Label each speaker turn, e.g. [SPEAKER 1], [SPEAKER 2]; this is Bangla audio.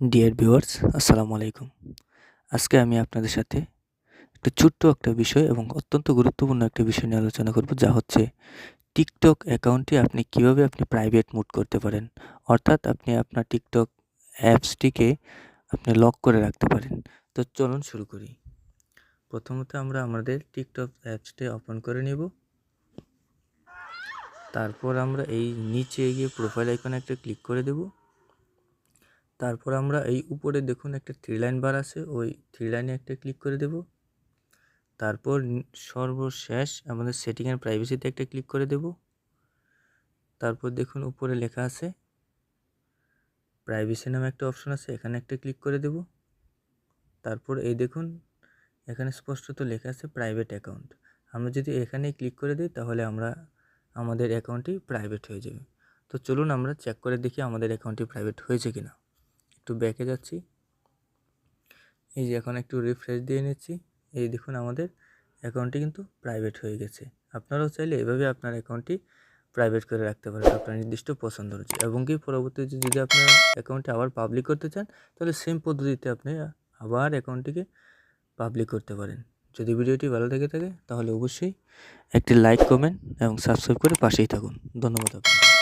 [SPEAKER 1] ডিয়ার ভিউয়ার্স, আসসালামু আলাইকুম। আজকে আমি আপনাদের সাথে ছোট্ট একটা বিষয় এবং অত্যন্ত গুরুত্বপূর্ণ একটা বিষয় নিয়ে আলোচনা করব, যা হচ্ছে টিকটক অ্যাকাউন্টে আপনি কিভাবে প্রাইভেট মোড করতে পারেন। অর্থাৎ আপনি আপনার টিকটক অ্যাপসটিকে আপনি লক করে রাখতে পারেন। তো চলুন শুরু করি। প্রথমত আমরা আমাদের টিকটক অ্যাপসটি ওপেন করে নেব। তারপর আমরা এই নিচে গিয়ে প্রোফাইল আইকনে একটা ক্লিক করে দেব। তারপর আমরা এই উপরে দেখুন একটা 3 লাইন বার আছে, ওই 3 লাইনে একটা ক্লিক করে দেব। তারপর সর্বশেষ আমাদের সেটিং এন্ড প্রাইভেসিতে একটা ক্লিক করে দেব। তারপর দেখুন উপরে লেখা আছে প্রাইভেসি নামে একটা অপশন আছে, এখানে একটা ক্লিক করে দেব। তারপর এই দেখুন এখানে স্পষ্টত লেখা আছে প্রাইভেট অ্যাকাউন্ট। আমরা যদি এখানে ক্লিক করে দিই তাহলে আমাদের অ্যাকাউন্টটি প্রাইভেট হয়ে যাবে। তো চলুন আমরা চেক করে দেখি আমাদের অ্যাকাউন্টটি প্রাইভেট হয়েছে কিনা। একটু ব্যাকে যাচ্ছি, এই যে এখন একটু রিফ্রেশ দিয়ে নিচ্ছি। এই দেখুন আমাদের অ্যাকাউন্টটি কিন্তু প্রাইভেট হয়ে গেছে। আপনারাও চাইলে এভাবে আপনার অ্যাকাউন্টটি প্রাইভেট করে রাখতে পারেন আপনার নির্দিষ্ট পছন্দ অনুযায়ী, এবং কি পরবর্তীতে যদি আপনার অ্যাকাউন্টটি আবার পাবলিক করতে চান তাহলে সেম পদ্ধতিতে আপনি আবার অ্যাকাউন্টটিকে পাবলিক করতে পারেন। যদি ভিডিওটি ভালো লেগে থাকে তাহলে অবশ্যই একটি লাইক, কমেন্ট এবং সাবস্ক্রাইব করে পাশেই থাকুন। ধন্যবাদ আপনাকে।